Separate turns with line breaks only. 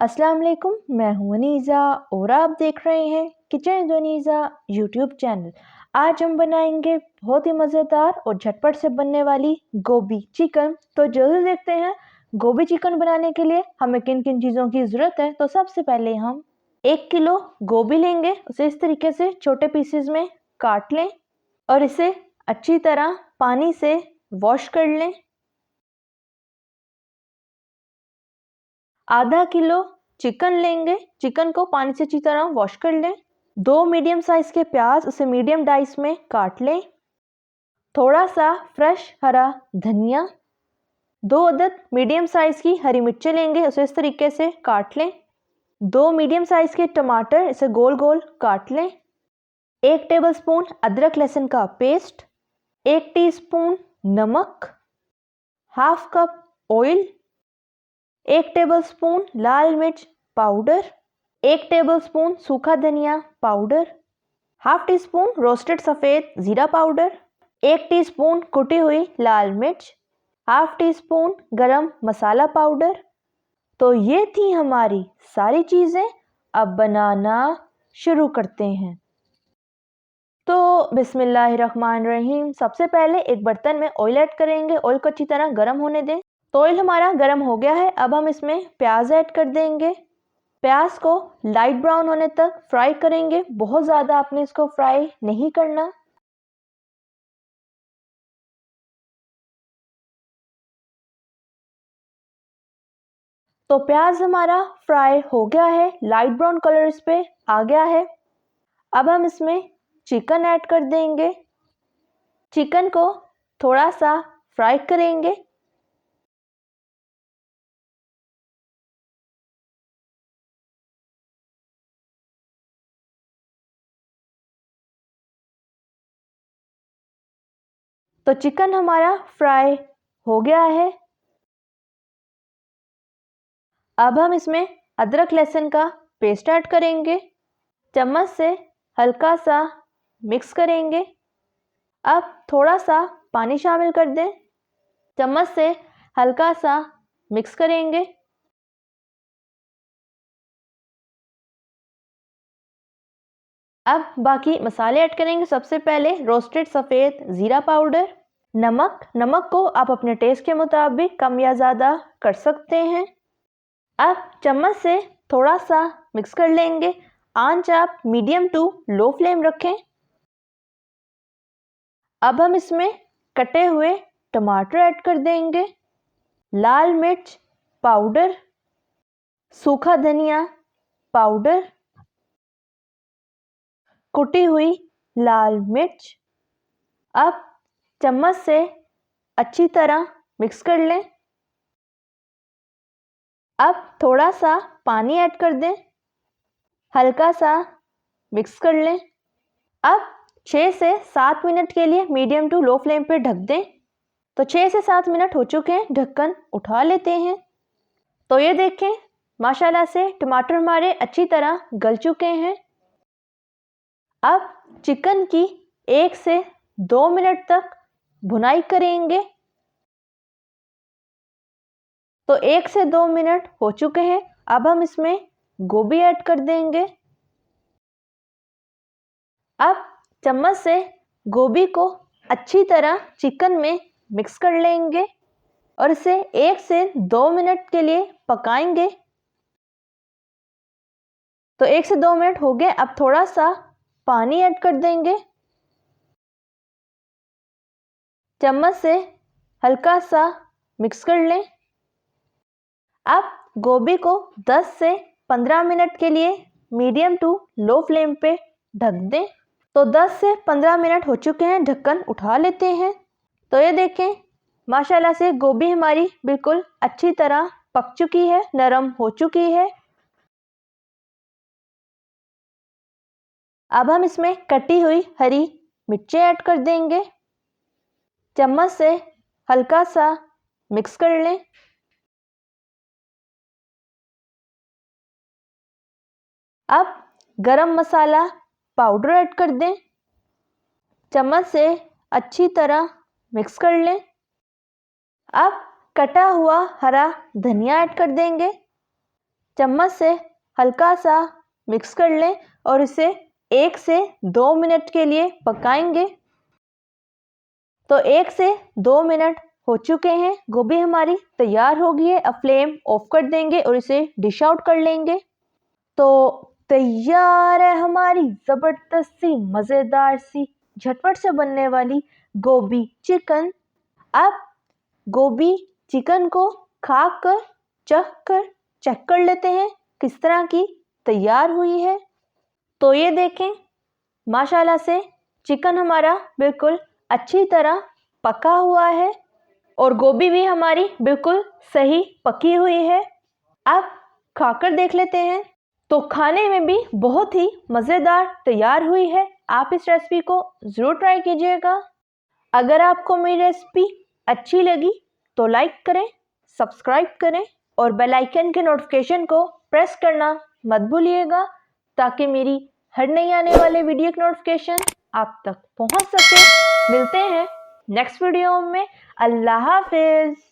अस्सलाम वालेकुम, मैं हूं अनीज़ा और आप देख रहे हैं kitchen with Aniza YouTube channel. आज हम बनाएंगे बहुत ही मज़ेदार और झटपट से बनने वाली गोभी चिकन। तो जल्दी देखते हैं गोभी चिकन बनाने के लिए हमें किन किन चीज़ों की ज़रूरत है। तो सबसे पहले हम 1 किलो गोभी लेंगे, उसे इस तरीके से छोटे पीसेस में काट लें और इसे अच्छी तरह पानी से वॉश कर लें। आधा किलो चिकन लेंगे, चिकन को पानी से अच्छी तरह वॉश कर लें। 2 मीडियम साइज के प्याज, उसे मीडियम डाइस में काट लें। थोड़ा सा फ्रेश हरा धनिया, 2 अदद मीडियम साइज की हरी मिर्चें लेंगे, उसे इस तरीके से काट लें। 2 मीडियम साइज के टमाटर, इसे गोल गोल काट लें। 1 टेबलस्पून अदरक लहसुन का पेस्ट, 1 टीस्पून नमक, हाफ कप ऑयल, 1 टेबलस्पून लाल मिर्च पाउडर, 1 टेबलस्पून सूखा धनिया powder, half tea spoon roasted सफ़ेद ज़ीरा पाउडर, 1 टीस्पून कुटी हुई लाल मिर्च, हाफ टी स्पून गरम मसाला पाउडर। तो ये थी हमारी सारी चीज़ें। अब बनाना शुरू करते हैं। तो बिस्मिल्लाहिर्रहमानिर्रहीम। सबसे पहले एक बर्तन में ऑयल ऐड करेंगे। ऑयल को अच्छी तरह गर्म होने दें। तो ऑयल हमारा गर्म हो गया है। अब हम इसमें प्याज ऐड कर देंगे। प्याज को लाइट ब्राउन होने तक फ्राई करेंगे। बहुत ज़्यादा आपने इसको फ्राई नहीं करना। तो प्याज हमारा फ्राई हो गया है, लाइट ब्राउन कलर इस पे आ गया है। अब हम इसमें चिकन ऐड कर देंगे। चिकन को थोड़ा सा फ्राई करेंगे। तो चिकन हमारा फ्राई हो गया है। अब हम इसमें अदरक लहसुन का पेस्ट ऐड करेंगे। चम्मच से हल्का सा मिक्स करेंगे। अब थोड़ा सा पानी शामिल कर दें। चम्मच से हल्का सा मिक्स करेंगे। अब बाकी मसाले ऐड करेंगे। सबसे पहले रोस्टेड सफ़ेद ज़ीरा पाउडर, नमक को आप अपने टेस्ट के मुताबिक कम या ज़्यादा कर सकते हैं। अब चम्मच से थोड़ा सा मिक्स कर लेंगे। आंच आप मीडियम टू लो फ्लेम रखें। अब हम इसमें कटे हुए टमाटर ऐड कर देंगे, लाल मिर्च पाउडर, सूखा धनिया पाउडर, कुटी हुई लाल मिर्च। अब चम्मच से अच्छी तरह मिक्स कर लें। अब थोड़ा सा पानी ऐड कर दें, हल्का सा मिक्स कर लें। अब 6 से 7 मिनट के लिए मीडियम टू लो फ्लेम पर ढक दें। तो 6 से 7 मिनट हो चुके हैं, ढक्कन उठा लेते हैं। तो ये देखें, माशाल्लाह से टमाटर हमारे अच्छी तरह गल चुके हैं। अब चिकन की 1 से 2 मिनट तक भुनाई करेंगे। तो 1 से 2 मिनट हो चुके हैं। अब हम इसमें गोभी ऐड कर देंगे। अब चम्मच से गोभी को अच्छी तरह चिकन में मिक्स कर लेंगे और इसे 1 से 2 मिनट के लिए पकाएंगे। तो 1 से 2 मिनट हो गए। अब थोड़ा सा पानी ऐड कर देंगे। चम्मच से हल्का सा मिक्स कर लें। अब गोभी को 10 से 15 मिनट के लिए मीडियम टू लो फ्लेम पे ढक दें। तो 10 से 15 मिनट हो चुके हैं, ढक्कन उठा लेते हैं। तो ये देखें, माशाल्लाह से गोभी हमारी बिल्कुल अच्छी तरह पक चुकी है, नरम हो चुकी है। अब हम इसमें कटी हुई हरी मिर्चें ऐड कर देंगे। चम्मच से हल्का सा मिक्स कर लें। अब गरम मसाला पाउडर ऐड कर दें। चम्मच से अच्छी तरह मिक्स कर लें। अब कटा हुआ हरा धनिया ऐड कर देंगे। चम्मच से हल्का सा मिक्स कर लें और इसे 1 से 2 मिनट के लिए पकाएंगे। तो 1 से 2 मिनट हो चुके हैं, गोभी हमारी तैयार हो गई है। अब फ्लेम ऑफ कर देंगे और इसे डिश आउट कर लेंगे। तो तैयार है हमारी ज़बरदस्त सी मज़ेदार सी झटपट से बनने वाली गोभी चिकन। अब गोभी चिकन को खाकर चेक कर लेते हैं किस तरह की तैयार हुई है। तो ये देखें, माशाल्लाह से चिकन हमारा बिल्कुल अच्छी तरह पका हुआ है और गोभी भी हमारी बिल्कुल सही पकी हुई है। अब खाकर देख लेते हैं। तो खाने में भी बहुत ही मज़ेदार तैयार हुई है। आप इस रेसिपी को ज़रूर ट्राई कीजिएगा। अगर आपको मेरी रेसिपी अच्छी लगी तो लाइक करें, सब्सक्राइब करें और बेल आइकन के नोटिफिकेशन को प्रेस करना मत भूलिएगा ताकि मेरी हर नई आने वाले वीडियो की नोटिफिकेशन आप तक पहुंच सके। मिलते हैं नेक्स्ट वीडियो में। अल्लाह हाफिज़।